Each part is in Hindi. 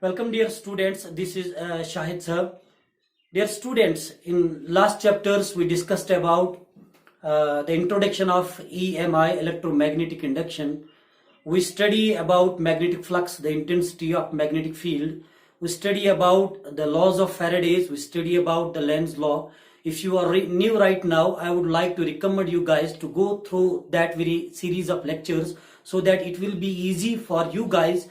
Welcome dear students, this is Shahid sir. Dear students, in last chapters we discussed about the introduction of EMI, electromagnetic induction. We study about magnetic flux, the intensity of magnetic field. We study about the laws of Faraday's, we study about the Lenz's law. If you are new right now, I would like to recommend you guys to go through that very series of lectures so that it will be easy for you guys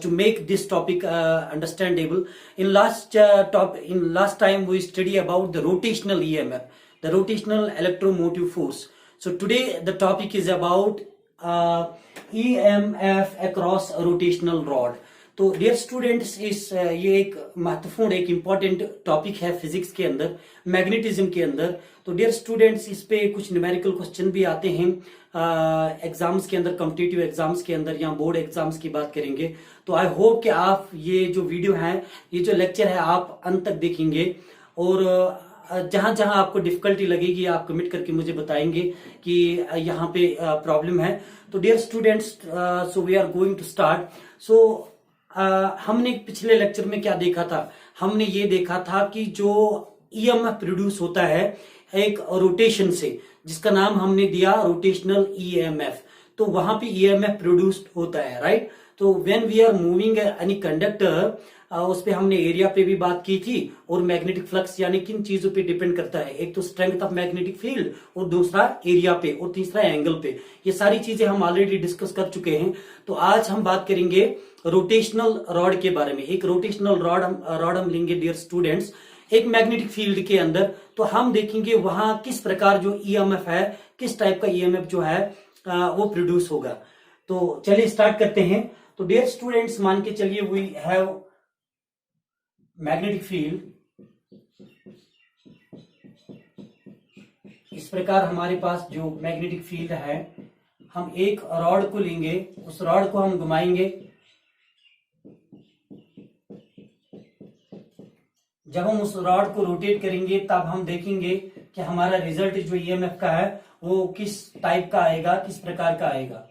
to make this topic understandable. In last time we study about the rotational EMF, the rotational electromotive force. So today the topic is about EMF across a rotational rod. तो डियर स्टूडेंट्स ये एक महत्वपूर्ण एक इम्पॉर्टेंट टॉपिक है फिजिक्स के अंदर, मैग्नेटिज्म के अंदर. तो डियर स्टूडेंट्स इस पे कुछ न्यूमेरिकल क्वेश्चन भी आते हैं एग्जाम्स के अंदर, कॉम्पिटिटिव एग्जाम्स के अंदर या बोर्ड एग्जाम्स की बात करेंगे. तो आई होप कि आप ये जो वीडियो है, ये जो लेक्चर है आप अंत तक देखेंगे और जहां जहां आपको डिफिकल्टी लगेगी आप कमेंट करके मुझे बताएंगे कि यहाँ पे प्रॉब्लम है. तो dear students, so we are going to start. So हमने पिछले लेक्चर में क्या देखा था? हमने ये देखा था कि जो ईएमएफ प्रोड्यूस होता है एक रोटेशन से, जिसका नाम हमने दिया रोटेशनल ईएमएफ. तो वहां पे ईएमएफ प्रोड्यूस्ड होता है, राइट. तो when we are moving any conductor, उस पे हमने एरिया पे भी बात की थी और मैग्नेटिक फ्लक्स यानी किन चीजों पे डिपेंड करता है. एक तो स्ट्रेंथ ऑफ मैग्नेटिक फील्ड और दूसरा एरिया पे और तीसरा एंगल पे. ये सारी चीजें हम ऑलरेडी डिस्कस कर चुके हैं. तो आज हम बात करेंगे रोटेशनल रॉड के बारे में. एक रोटेशनल रॉड हम लेंगे डियर स्टूडेंट्स एक मैग्नेटिक फील्ड के अंदर. तो हम देखेंगे वहां किस प्रकार जो ईएमएफ है, किस टाइप का ईएमएफ जो है वो प्रोड्यूस होगा. तो चलिए स्टार्ट करते हैं. तो डियर स्टूडेंट्स मान के चलिए वी हैव मैग्नेटिक फील्ड. इस प्रकार हमारे पास जो मैग्नेटिक फील्ड है, हम एक रॉड को लेंगे, उस रॉड को हम घुमाएंगे. जब हम उस रॉड को रोटेट करेंगे तब हम देखेंगे कि हमारा रिजल्ट जो ईएमएफ का है वो किस टाइप का आएगा, किस प्रकार का आएगा.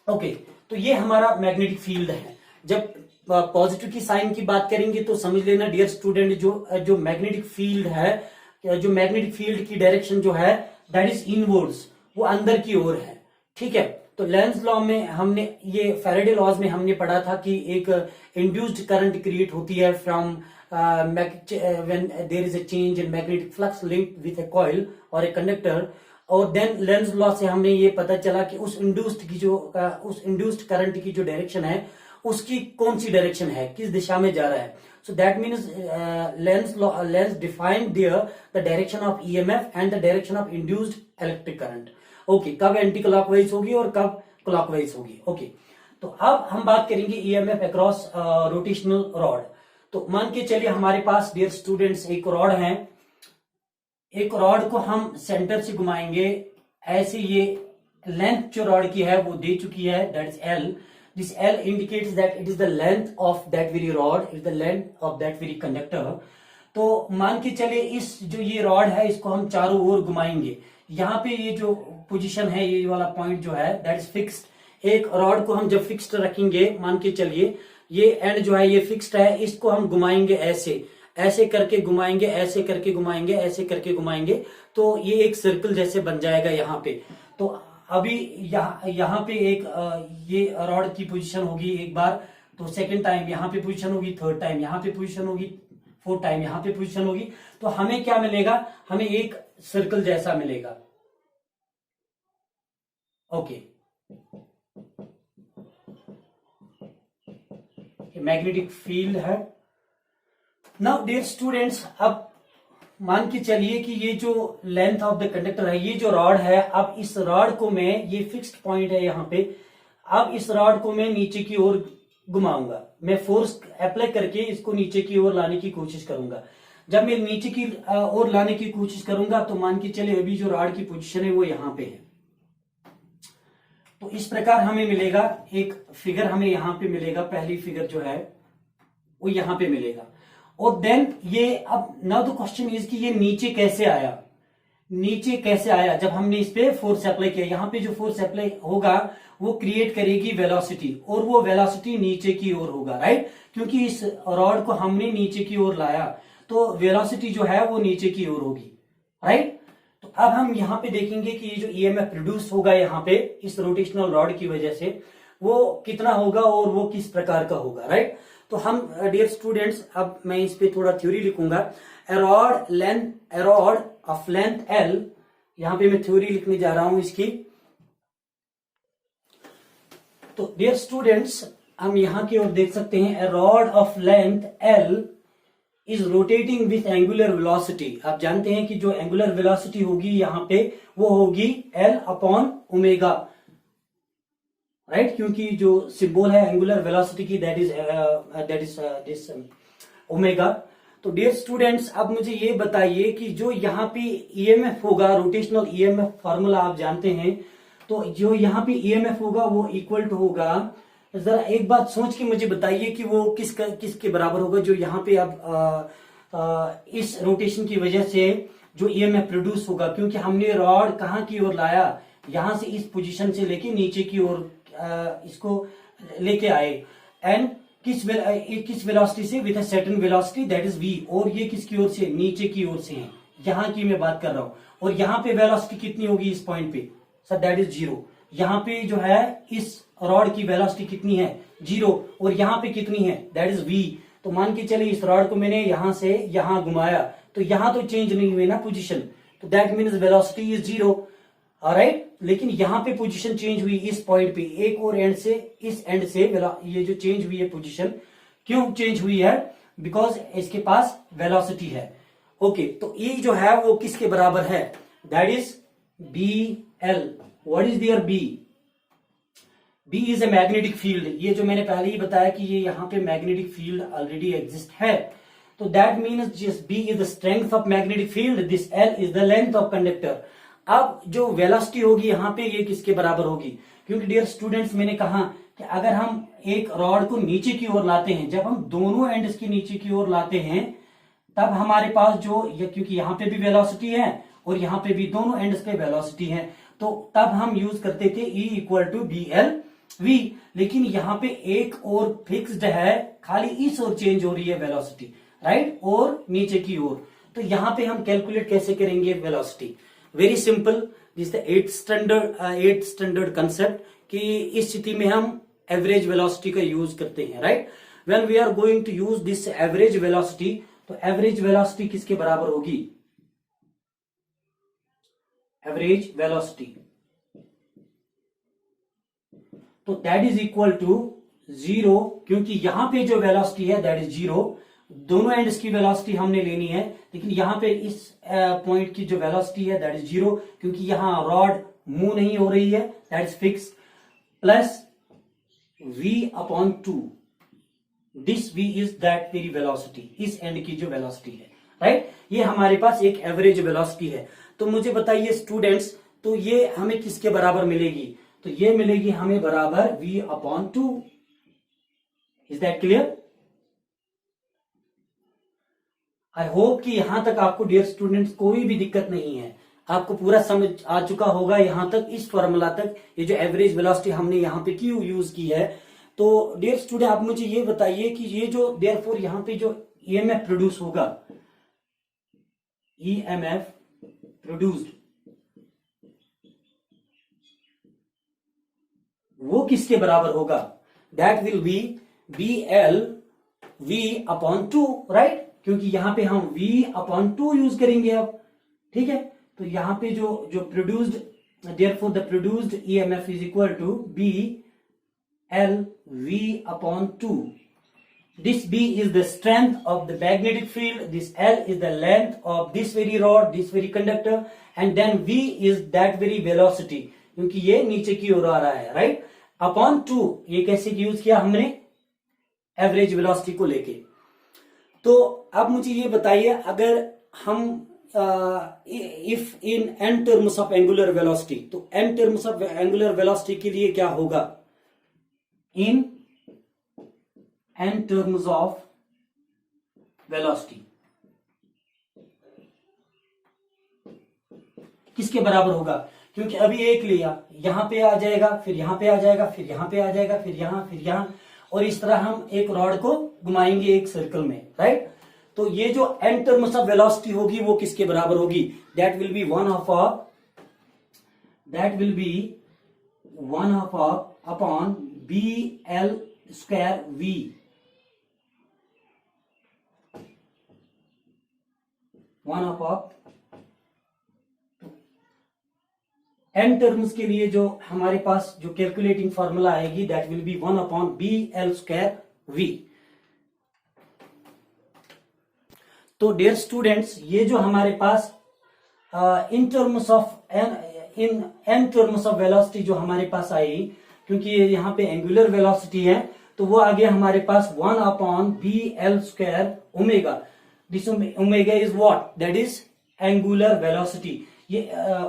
ओके, तो ये हमारा मैग्नेटिक फील्ड है. जब पॉजिटिव की साइन की बात करेंगे तो समझ लेना डियर स्टूडेंट, जो मैग्नेटिक फील्ड है, जो मैग्नेटिक फील्ड की डायरेक्शन जो है दैट इज इनवर्ड्स, वो अंदर की ओर है. ठीक है. तो लेंज लॉ में हमने ये फैराडे लॉज में हमने पढ़ा था कि एक इंड्यूस्ड करंट क्रिएट होती है from when there is a change in magnetic flux linked with a coil और ए कंडक्टर. और देन लेंज लॉ से हमने ये पता चला कि उस इंड्यूस्ड करंट की जो डायरेक्शन है उसकी कौन सी डायरेक्शन है, किस दिशा में जा रहा है. So that means Lenz defined there the direction of EMF and the direction of induced electric current. Okay, कब एंटी क्लॉकवाइज होगी और कब क्लॉकवाइज होगी. ओके, तो अब हम बात करेंगे ईएमएफ अक्रॉस रोटेशनल रॉड. तो मान के चलिए हमारे पास डियर स्टूडेंट्स एक रॉड है. एक रॉड को हम सेंटर से घुमाएंगे ऐसे. ये लेंथ जो रॉड की है वो दे चुकी है, that is L. This L indicates that it is the length of that very rod, it is the length of that very conductor. तो मान के चले इस जो ये रॉड है इसको हम चारों ओर घुमाएंगे. यहाँ पे ये जो पोजीशन है, ये वाला पॉइंट जो है दैट इज फिक्स्ड. एक रॉड को हम जब फिक्स्ड रखेंगे, मान के चलिए ये एंड जो है ये फिक्स्ड है, इसको हम घुमाएंगे ऐसे, ऐसे करके घुमाएंगे, ऐसे करके घुमाएंगे, ऐसे करके घुमाएंगे. तो ये एक सर्कल जैसे बन जाएगा यहाँ पे. तो अभी यहाँ पे एक ये रॉड की पोजीशन होगी एक बार, तो सेकंड टाइम यहाँ पे पोजीशन होगी, थर्ड टाइम यहाँ पे पोजीशन होगी, फोर्थ टाइम यहाँ पे पोजीशन होगी. तो हमें क्या मिलेगा? हमें एक सर्कल जैसा मिलेगा. ओके, मैग्नेटिक फील्ड है. नाउ डियर स्टूडेंट्स, अब मान के चलिए कि ये जो लेंथ ऑफ द कंडक्टर है, ये जो रॉड है, अब इस रॉड को मैं, ये फिक्स्ड पॉइंट है यहाँ पे, अब इस रॉड को मैं नीचे की ओर घुमाऊंगा. मैं फोर्स अप्लाई करके इसको नीचे की ओर लाने की कोशिश करूंगा. जब मैं नीचे की ओर लाने की कोशिश करूंगा तो मान के चलिए अभी जो रॉड की पोजीशन है वो यहाँ पे है. तो इस प्रकार हमें मिलेगा एक फिगर, हमें यहाँ पे मिलेगा. पहली फिगर जो है वो यहाँ पे मिलेगा. और देन ये अब नाउ द क्वेश्चन इज कि ये नीचे कैसे आया. नीचे कैसे आया, जब हमने इस पे फोर्स अप्लाई किया, यहाँ पे जो फोर्स अप्लाई होगा वो क्रिएट करेगी वेलोसिटी, और वो वेलोसिटी नीचे की ओर होगा, राइट, क्योंकि इस रॉड को हमने नीचे की ओर लाया, तो वेलोसिटी जो है वो नीचे की ओर होगी, राइट। तो अब हम यहाँ पे देखेंगे कि ये जो ईएमएफ प्रोड्यूस होगा यहाँ पे इस रोटेशनल रॉड की वजह से वो कितना होगा और वो किस प्रकार का होगा, राइट। तो हम डियर स्टूडेंट्स, अब मैं इस पे थोड़ा थ्योरी लिखूंगा। ए रॉड ऑफ लेंथ एल, यहाँ पे मैं थ्योरी लिखने जा रहा हूं इसकी। तो डियर स्टूडेंट्स, हम यहाँ की ओर देख सकते हैं, A rod of length L is rotating with angular velocity. आप जानते हैं कि जो एंगुलर वेलोसिटी होगी यहाँ पे वो होगी एल अपॉन ओमेगा, राइट, क्योंकि जो सिंबल है एंगुलर वेलोसिटी की दैट इज दिस ओमेगा। तो डियर स्टूडेंट्स, अब मुझे ये बताइए कि जो यहाँ पे ईएमएफ होगा, रोटेशनल ईएमएफ फार्मूला आप जानते हैं, तो जो यहाँ पे ईएमएफ होगा वो इक्वल टू होगा, जरा एक बात सोच के मुझे बताइए कि वो किसके बराबर होगा, जो यहाँ पे अब इस रोटेशन की वजह से जो ईएमएफ प्रोड्यूस होगा, क्योंकि हमने रॉड कहाँ की ओर लाया, यहां से इस पोजीशन से लेके नीचे की ओर इसको लेके आए, एंड किस वेलोसिटी से, with a certain velocity that is v, और ये किसकी ओर से, नीचे की ओर से है, यहाँ की मैं बात कर रहा हूं, और यहाँ पे वेलोसिटी कितनी होगी इस पॉइंट पे, सर दैट इज 0। यहाँ पे जो है इस रॉड की वेलोसिटी कितनी है, 0, और यहाँ पे कितनी है, दैट इज v। तो मान के चले इस रॉड को मैंने यहां से यहां घुमाया, तो यहां तो चेंज नहीं हुई ना पोजीशन, तो that means velocity is 0, alright. लेकिन यहाँ पे पोजीशन चेंज हुई इस पॉइंट पे, एक और एंड से इस एंड से ये जो चेंज हुई है पोजीशन, क्यों चेंज हुई है, बिकॉज इसके पास वेलोसिटी है। ओके, तो ये जो है वो किसके बराबर है, that is B L. What is there B, B is a magnetic field. ये जो मैंने पहले ही बताया कि ये यहाँ पे मैग्नेटिक फील्ड ऑलरेडी एग्जिस्ट है, तो दैट मीन्स जिस B is the strength of magnetic field, this L is the length of conductor. अब जो वेलोसिटी होगी यहाँ पे ये किसके बराबर होगी, क्योंकि डियर स्टूडेंट्स मैंने कहा कि अगर हम एक रॉड को नीचे की ओर लाते हैं, जब हम दोनों एंड्स की नीचे की ओर लाते हैं, तब हमारे पास जो क्योंकि यहाँ पे भी वेलोसिटी है और यहाँ पे भी दोनों एंड्स पे वेलोसिटी है, तो तब हम यूज करते थे E equal to B L V. लेकिन यहाँ पे एक और फिक्स्ड है, खाली इस ओर चेंज हो रही है वेलोसिटी, राइट, और नीचे की ओर। तो यहाँ पे हम कैलकुलेट कैसे करेंगे velocity, very simple, this the at standard concept, कि इस स्थिति में हम एवरेज वेलोसिटी का यूज करते हैं, right. When we are going to use this average velocity, तो एवरेज वेलोसिटी किसके बराबर होगी, एवरेज वेलोसिटी, तो दैट इज इक्वल टू 0, क्योंकि यहां पे जो वेलोसिटी है दैट इज 0, दोनों एंड्स की वेलोसिटी हमने लेनी है, लेकिन यहाँ पे इस पॉइंट की जो वेलोसिटी है दैट इज 0, क्योंकि यहाँ रॉड मूव नहीं हो रही है, that is fix, plus v upon 2, this v is that very velocity, इस एंड की जो वेलोसिटी है, राइट। ये हमारे पास एक एवरेज वेलोसिटी है। तो मुझे बताइए स्टूडेंट्स, तो ये हमें किसके बराबर मिलेगी, तो ये मिलेगी हमें बराबर v upon 2। Is that clear? I hope कि यहां तक आपको डियर स्टूडेंट्स कोई भी दिक्कत नहीं है, आपको पूरा समझ आ चुका होगा यहां तक, इस फॉर्मूला तक, ये जो एवरेज वेलोसिटी हमने यहां पे क्यों यूज की है। तो डियर स्टूडेंट, आप मुझे ये बताइए कि ये जो देयरफॉर यहां पे जो ईएमएफ प्रोड्यूस होगा, ईएमएफ प्रोड्यूस्ड, वो किसके बराबर होगा, that will be B L V upon 2, right, क्योंकि यहां पे हम v अपॉन 2 यूज करेंगे अब, ठीक है। तो यहां पे जो produced, therefore the produced EMF is equal to B L v upon 2। This b is the strength of the magnetic field, this l is the length of this very rod, this very conductor, and then v is that very velocity, क्योंकि ये नीचे की ओर आ रहा है, राइट, अपॉन 2। ये कैसे यूज किया हमने, एवरेज वेलोसिटी को लेके। तो अब मुझे ये बताइए, अगर हम if in n terms of angular velocity, तो n terms of angular velocity के लिए क्या होगा, इन n टर्म्स ऑफ वेलोसिटी, किसके बराबर होगा, क्योंकि अभी एक लिया, यहाँ पे आ जाएगा, फिर यहाँ पे आ जाएगा, फिर यहाँ पे आ जाएगा, फिर यहाँ, और इस तरह हम एक रॉड को घुमाएंगे एक सर्कल में, राइट। तो ये जो n टर्म्स ऑफ वेलोसिटी होगी वो किसके बराबर होगी, that will be one half upon B L square V. One half n terms के लिए जो हमारे पास जो कैलकुलेटिंग फॉर्मूला आएगी that will be one upon B L square V. तो डियर स्टूडेंट्स, ये जो हमारे पास in terms of N terms of velocity जो हमारे पास आई, क्योंकि यहाँ पे एंगुलर वेलोसिटी है तो वो आ गया हमारे पास one upon B L square omega. This omega is what, that is angular velocity. ये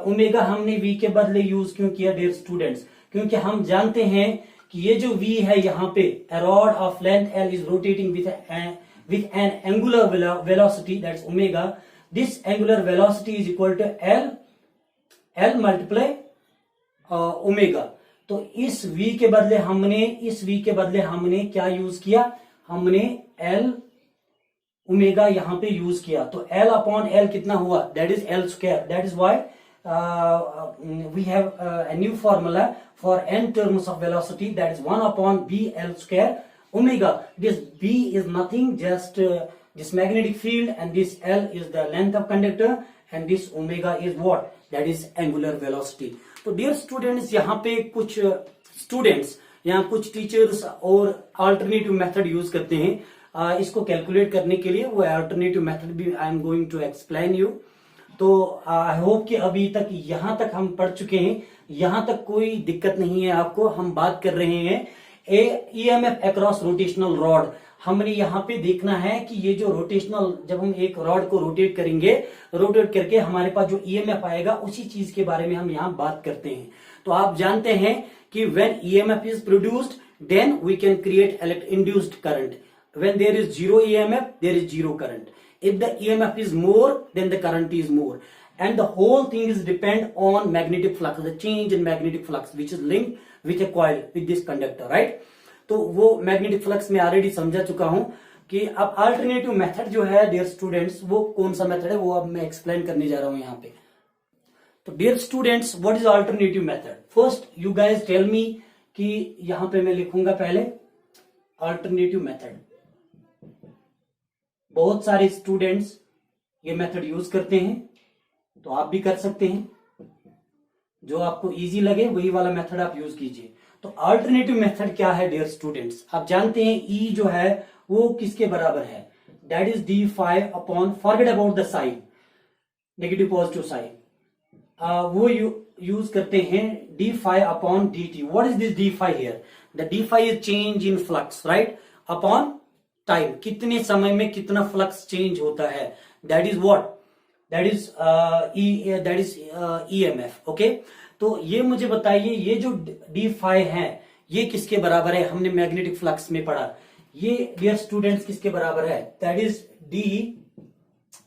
ओमेगा हमने वी के बदले यूज क्यों किया डियर स्टूडेंट्स, क्योंकि हम जानते हैं कि ये जो वी है यहाँ पे a rod of length L is rotating with an angular velocity, that's omega. This angular velocity is equal to L multiply omega. तो इस v के बदले हमने क्या यूज किया, हमने L ओमेगा यहाँ पे यूज किया। तो L अपॉन L कितना हुआ, that is L square. That is why we have a new formula for n terms of velocity, that is 1 upon b L square omega. This b is nothing, just this magnetic field, and this L is the length of conductor, and this omega is what, that is angular velocity. तो dear students, यहाँ पे कुछ students यहाँ कुछ टीचर्स और अल्टरनेटिव मेथड यूज करते हैं इसको कैलकुलेट करने के लिए। वो अल्टरनेटिव मेथड भी I am going to explain you. तो आई होप कि अभी तक यहाँ तक हम पढ़ चुके हैं, यहाँ तक कोई दिक्कत नहीं है आपको। हम बात कर रहे हैं ईएमएफ अक्रॉस रोटेशनल रॉड। हमने यहाँ पे देखना है कि ये जो रोटेशनल, जब हम एक रॉड को रोटेट करेंगे, रोटेट करके हमारे पास जो ईएमएफ आएगा उसी चीज के बारे में हम यहाँ बात करते हैं। तो आप जानते हैं कि when EMF is produced then we can create induced current. When there is zero EMF, there is zero current. If the EMF is more, then the current is more. And the whole thing is depend on magnetic flux, the change in magnetic flux, which is linked with a coil, with this conductor, right? तो वो magnetic flux में already समझा चुका हूं कि अब alternative method जो है dear students, वो कौन सा method है वो अब मैं explain करने जा रहा हूं यहाँ पे। तो dear students, what is alternative method? First, you guys tell me कि यहाँ पे मैं लिखूंगा पहले alternative method। बहुत सारे स्टूडेंट्स ये मेथड यूज करते हैं, तो आप भी कर सकते हैं। जो आपको इजी लगे वही वाला मेथड आप यूज कीजिए। तो अल्टरनेटिव मेथड क्या है डियर स्टूडेंट्स, आप जानते हैं ई जो है वो किसके बराबर है, that is d5 upon, forget about the sign, negative positive sign, वो यूज करते हैं d5 upon dt। What is this d5 here, the d5 is change in flux, right, upon time, कितने समय में कितना फ्लक्स चेंज होता है, that is what, that is EMF. Okay, तो ये मुझे बताइए ये जो d5 है ये किसके बराबर है, हमने मैग्नेटिक फ्लक्स में पढ़ा, ये डियर स्टूडेंट्स किसके बराबर है, that is D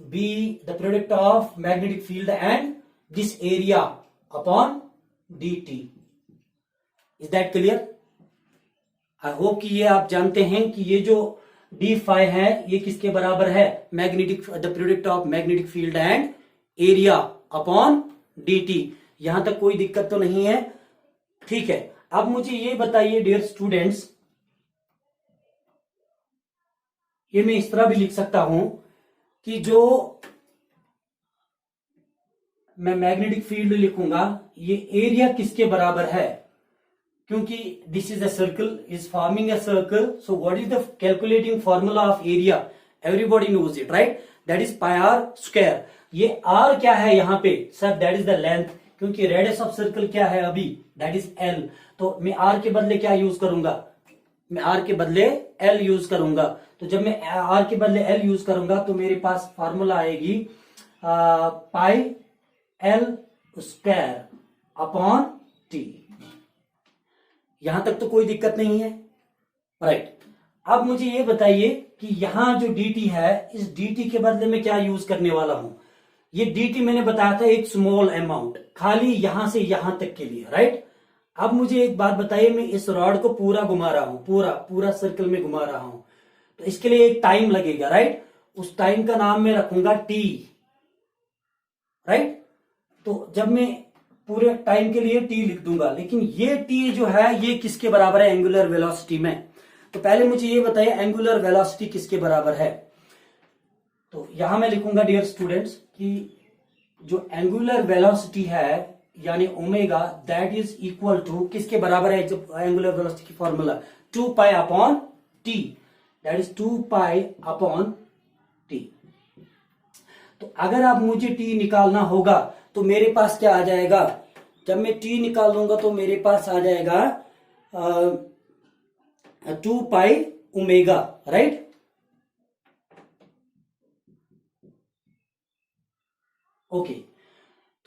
be the product of magnetic field and this area upon dt। Is that clear? I hope कि ये आप जानते हैं कि ये जो d5 है ये किसके बराबर है, magnetic, the product of magnetic field and area upon dt। यहां तक कोई दिक्कत तो नहीं है, ठीक है। अब मुझे ये बताइए डियर स्टूडेंट्स, ये मैं इस तरह भी लिख सकता हूं कि जो मैं मैग्नेटिक फील्ड लिखूंगा ये एरिया किसके बराबर है, क्योंकि this is a circle, is forming a circle, so what is the calculating formula of area, everybody knows it, right, that is pi R square. ये आर क्या है यहाँ पे sir, that is the length, क्योंकि रेडियस ऑफ सर्कल क्या है अभी, दैट इज एल। तो मैं आर के बदले क्या यूज करूंगा, मैं आर के बदले एल यूज करूंगा। तो जब मैं आर के बदले एल यूज करूंगा तो मेरे पास फॉर्मूला आएगी पाई एल स्क्वायर अपॉन टी। यहां तक तो कोई दिक्कत नहीं है, राइट। अब मुझे ये बताइए कि यहां जो dt है, इस dt के बदले में क्या यूज करने वाला हूं, ये dt मैंने बताया था एक स्मॉल अमाउंट, खाली यहां से यहां तक के लिए, राइट। अब मुझे एक बात बताइए, मैं इस रॉड को पूरा घुमा रहा हूं, पूरा पूरा सर्कल में घुमा रहा हूं, तो इसके लिए एक टाइम लगेगा, राइट। उस टाइम का नाम मैं रखूंगा t, राइट। तो जब मैं पूरे टाइम के लिए t लिख दूंगा, लेकिन ये t जो है ये किसके बराबर है एंगुलर वेलोसिटी में। तो पहले मुझे ये बताइए एंगुलर वेलोसिटी किसके बराबर है। तो यहां मैं लिखूंगा डियर स्टूडेंट्स कि जो एंगुलर वेलोसिटी है यानी omega, that is equal to किसके बराबर है, जब एंगुलर वेलोसिटी की formula 2 pi upon T, that is 2 pi upon T. तो अगर आप मुझे टी निकालना होगा तो मेरे पास क्या आ जाएगा, जब मैं टी निकाल लूंगा तो मेरे पास आ जाएगा 2 पाई ओमेगा, राइट। ओके,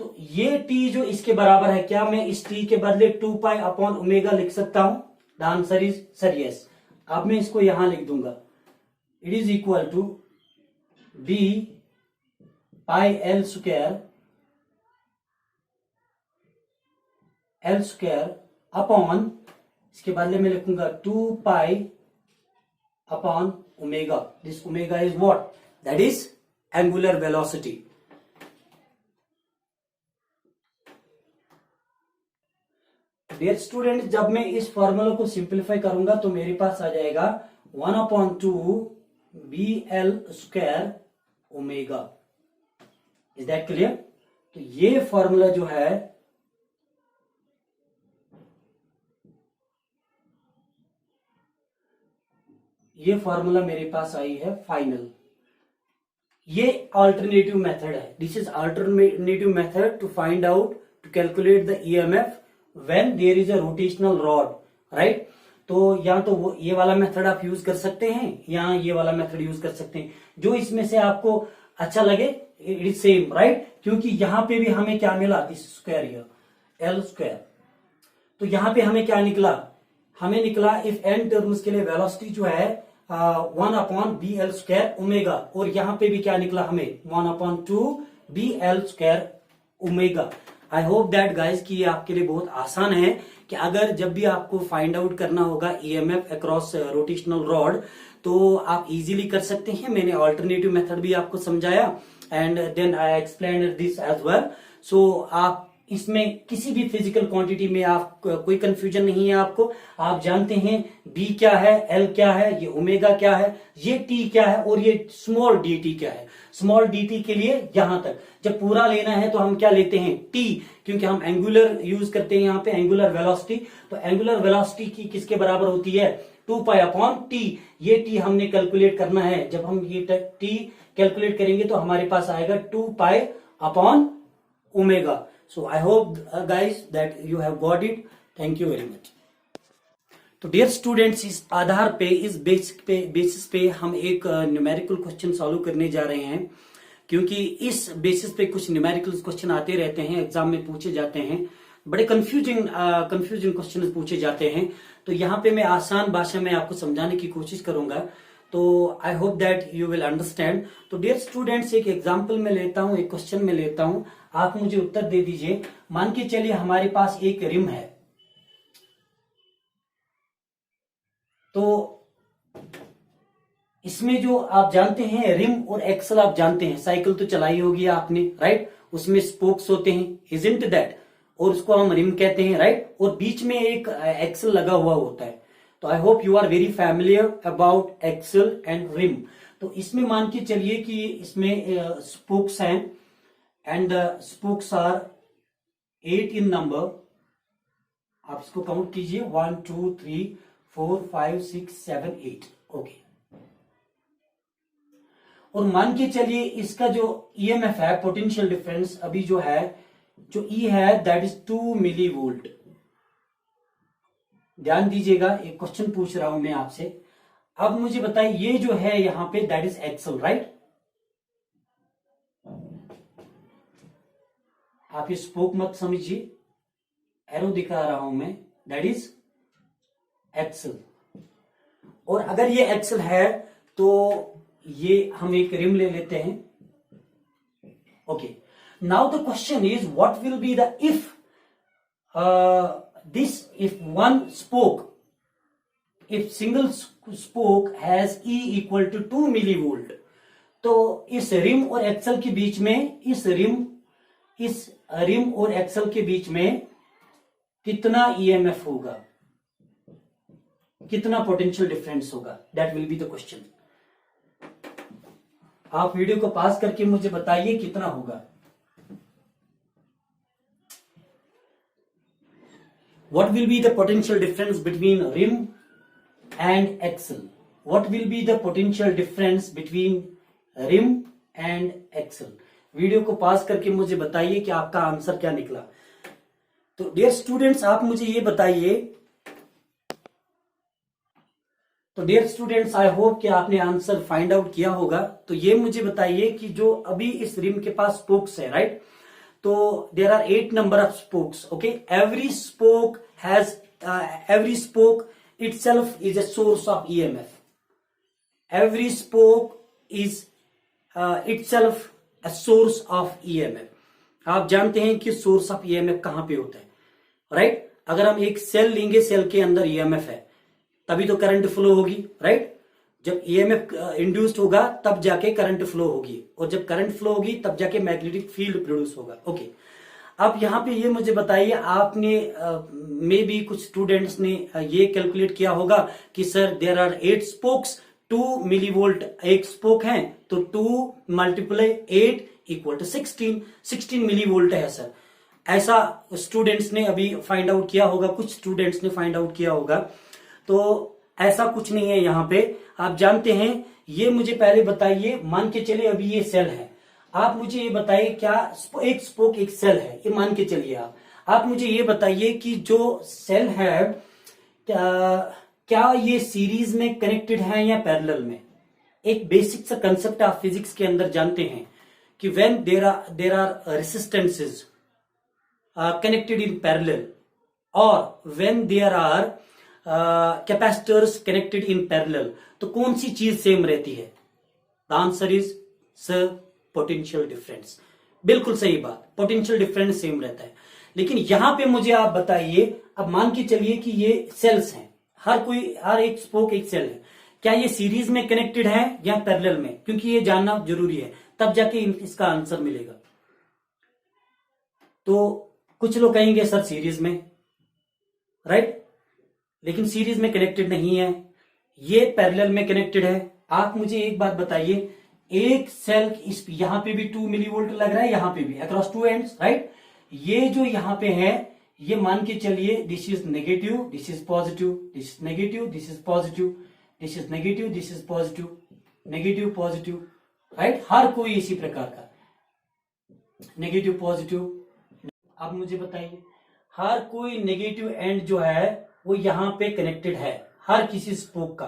तो ये टी जो इसके बराबर है, क्या मैं इस टी के बदले 2 पाई अपॉन ओमेगा लिख सकता हूं। The answer is sir yes. अब मैं इसको यहां लिख दूंगा, it is equal to B pi L square upon, इसके बदले में लिखूंगा 2 pi upon omega. This omega is what, that is angular velocity. Dear student, जब मैं इस फॉर्मूला को सिंप्लीफाई करूंगा तो मेरे पास आ जाएगा 1/2 B L square omega. Is that clear. तो ये फॉर्मूला जो है ये फॉर्मूला मेरे पास आई है फाइनल। ये अल्टरनेटिव मेथड है, this is alternative method to find out to calculate the EMF when there is a rotational rod, right. तो या तो वो ये वाला मेथड आप यूज कर सकते हैं या ये वाला मेथड यूज कर सकते हैं, जो इसमें से आपको अच्छा लगे, इट इज सेम, राइट। क्योंकि यहां पे भी हमें क्या मिला, दिस स्क्वायर एल स्क्वायर। तो यहां पे हमें क्या निकला, हमें निकला इफ एन टर्म्स के लिए वेलोसिटी जो है 1/bl स्क्वायर ओमेगा, और यहां पे भी क्या निकला हमें 1/2bl square omega. I hope that guys कि ये आपके लिए बहुत आसान है कि अगर जब भी आपको फाइंड आउट करना होगा ईएमएफ अक्रॉस रोटेशनल रॉड तो आप इजीली कर सकते हैं। मैंने अल्टरनेटिव मेथड भी आपको समझाया and then I explain this as well. So आप इसमें किसी भी फिजिकल क्वांटिटी में आप कोई कंफ्यूजन नहीं है आपको, आप जानते हैं बी क्या है, एल क्या है, ये ओमेगा क्या है, ये टी क्या है और ये स्मॉल डी टी क्या है। स्मॉल डी टी के लिए यहां तक, जब पूरा लेना है तो हम क्या लेते हैं टी, क्योंकि हम एंगुलर यूज करते हैं यहाँ पे एंगुलर वेलोसिटी। तो एंगुलर वेलोसिटी की किसके बराबर होती है 2 पाई अपॉन टी। ये टी हमने कैलकुलेट करना है, जब हम ये टी कैलकुलेट करेंगे तो हमारे पास आएगा 2 pi upon omega. So I hope guys that you have got it. Thank you very much. तो डियर स्टूडेंट्स, इस आधार पे, इस बेसिस पे हम एक न्यूमेरिकल क्वेश्चन सॉल्व करने जा रहे हैं, क्योंकि इस बेसिस पे कुछ न्यूमेरिकल क्वेश्चन आते रहते हैं, एग्जाम में पूछे जाते हैं, बड़े कंफ्यूजिंग क्वेश्चन पूछे जाते हैं। तो यहाँ पे मैं आसान भाषा में आपको समझाने की कोशिश करूंगा, तो I hope that you will understand. तो डियर स्टूडेंट्स, एक एग्जाम्पल में लेता हूं, एक क्वेश्चन में लेता हूं, आप मुझे उत्तर दे दीजिए। मान के चलिए हमारे पास एक रिम है, तो इसमें जो आप जानते हैं रिम और एक्सल, आप जानते हैं, साइकिल तो चलाई होगी आपने, राइट। उसमें स्पोक्स होते हैं, इजंट दैट, और उसको हम रिम कहते हैं, राइट। और बीच में एक एक्सल लगा हुआ होता है। तो I hope you are very familiar about axle and rim. तो इसमें मान के चलिए कि इसमें स्पोक्स हैं and spokes are 8 in number. आप इसको काउंट कीजिए, 1 2 3 4 5 6 7 8, ओके। और मान के चलिए इसका जो ईएमएफ है, पोटेंशियल डिफरेंस अभी जो है, जो ई है दैट इज 2 मिली वोल्ट। ध्यान दीजिएगा, एक क्वेश्चन पूछ रहा हूं मैं आपसे। अब मुझे बताइए ये जो है यहां पे दैट इज एक्सल, राइट। आप ये स्पोक मत समझिए, एरो दिखा रहा हूं मैं, दैट इज एक्सल। और अगर ये एक्सल है तो ये हम एक रिम ले लेते हैं, Okay. Now the question is, what will be the if single spoke has E equal to 2 millivolt, तो इस रिम और एक्सल के बीच में इस रिम और एक्सल के बीच में कितना ईएमएफ होगा, कितना पोटेंशियल डिफरेंस होगा, that will be the question. आप वीडियो को पास करके मुझे बताइए कितना होगा। What will be the potential difference between rim and axle? What will be the potential difference between rim and axle? Video को पास करके मुझे बताइए कि आपका आंसर क्या निकला। तो डियर स्टूडेंट्स, आप मुझे ये बताइए। तो डियर स्टूडेंट्स, आई होप कि आपने आंसर फाइंड आउट किया होगा। तो ये मुझे बताइए कि जो अभी इस रिम के पास स्पोक्स है, राइट? तो there are 8 number of spokes. Okay, every spoke itself is a source of EMF. Every spoke is itself a source of EMF. आप जानते हैं कि सोर्स ऑफ EMF कहां पे होता है, राइट? अगर हम एक सेल लेंगे, सेल के अंदर EMF है, तभी तो करंट फ्लो होगी, राइट? जब EMF इंड्यूस्ड होगा तब जाके करंट फ्लो होगी, और जब करंट फ्लो होगी तब जाके मैग्नेटिक फील्ड प्रोड्यूस होगा। ओके, अब यहाँ पे ये मुझे बताइए, आपने मे बी कुछ स्टूडेंट्स ने ये कैलकुलेट किया होगा कि sir there are 8 spokes, 2 millivolt एक स्पोक है, तो 2 मल्टीप्लाई 8 इक्वल टू 16 मिलीवोल्ट है सर। ऐसा स्टूडेंट्स ने अभी फाइंड आउट किया होगा, कुछ स्टूडेंट्स ने फाइंड आउट किया होगा। तो ऐसा कुछ नहीं है यहाँ पे, आप जानते हैं। ये मुझे पहले बताइए, मान के चलिए अभी ये सेल है, आप मुझे ये बताइए क्या एक स्पोक एक सेल है, ये मान के चलिए आप मुझे ये बताइए कि जो सेल है क्या ये सीरीज में कनेक्टेड है या पैरेलल में। एक बेसिक सा कंसेप्ट आप फिजिक्स के अंदर जानते हैं कि when there are resistances connected in parallel और when there are capacitors connected in parallel, तो कौन सी चीज सेम रहती है? The answer is sir potential difference. बिल्कुल सही बात, पोटेंशियल डिफरेंस सेम रहता है। लेकिन यहां पे मुझे आप बताइए, अब मान के चलिए कि ये सेल्स हैं, हर एक स्पोक एक सेल है, क्या ये सीरीज में कनेक्टेड है या पैरेलल में? क्योंकि ये जानना जरूरी है, तब जाके इसका आंसर मिलेगा। तो कुछ लोग कहेंगे सर सीरीज में, राइट? लेकिन सीरीज में कनेक्टेड नहीं है, ये पैरेलल में कनेक्टेड है। आप मुझे एक बात बताइए, एक सेल इस यहां पे भी 2 मिलीवोल्ट लग रहा है, यहां पे भी अक्रॉस 2 एंड्स, राइट? ये जो यहां पे है, ये मान के चलिए this is negative, this is positive, this is negative, this is positive, this is negative, this is positive, negative positive, right? हर कोई इसी प्रकार का नेगेटिव पॉजिटिव। अब मुझे बताइए, हर कोई नेगेटिव एंड जो है वो यहां पे कनेक्टेड है, हर किसी स्पोक का।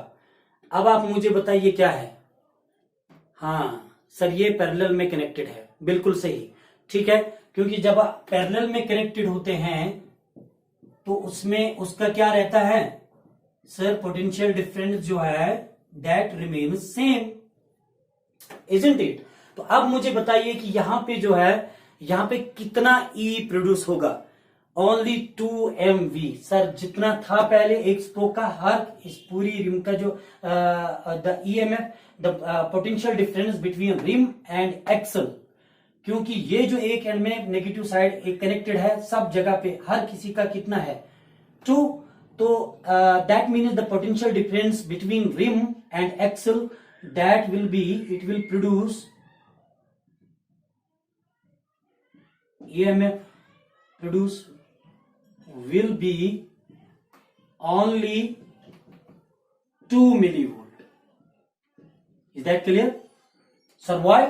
अब आप मुझे बताइए क्या है? हाँ सर, ये पैरेलल में कनेक्टेड है, बिल्कुल सही, ठीक है। क्योंकि जब आप पैरेलल में कनेक्टेड होते हैं तो उसमें उसका क्या रहता है सर? पोटेंशियल डिफरेंस जो है that remains same, isn't it? तो अब मुझे बताइए कि यहां पे जो है, यहां पे कितना ई प्रोड्यूस होगा? ओनली 2 MV सर, जितना था पहले एक स्पोक का, हर इस पूरी रिम का जो the EMF, the potential difference between rim and axle, क्योंकि ये जो एक एंड में नेगेटिव साइड एक कनेक्टेड है, सब जगह पे हर किसी का कितना है? 2। तो that means the potential difference between rim and axle, that will be, it will produce EMF produce will be only 2 millivolt. Is that clear? Sir, why?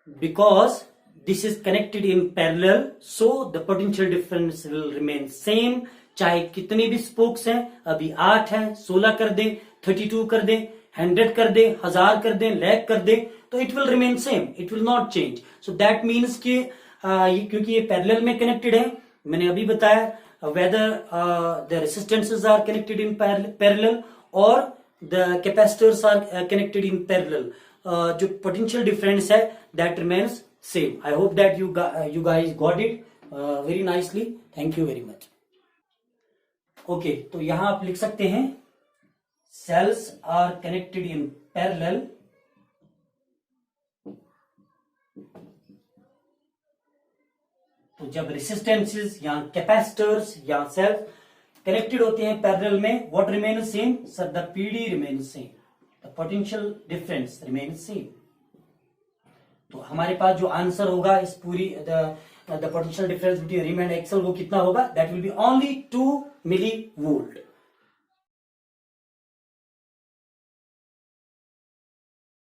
Because this is connected in parallel, so the potential difference will remain same. चाहे कितने भी स्पोक्स हैं, अभी 8 हैं, 16 कर दें, 32 कर दें, 100 कर दें, 1000 कर दें, लाख कर दें, तो it will remain same, it will not change. So that means कि क्योंकि ये पैरेलल में कनेक्टेड है, मैंने अभी बताया whether the resistances are connected in parallel और the capacitors are connected in parallel, जो पोटेंशियल डिफरेंस है that remains same. I hope that you guys got it very nicely. Thank you very much. Okay, तो यहां आप लिख सकते हैं cells are connected in parallel तो जब रेसिस्टेंसेस या कैपेसिटर्स या सेल्स कनेक्टेड होते हैं पैरेलल में, what remain same sir? The PD remain same, the potential difference remain same. तो हमारे पास जो आंसर होगा इस पूरी the potential difference between rim and axle वो कितना होगा? That will be only 2 milli volt.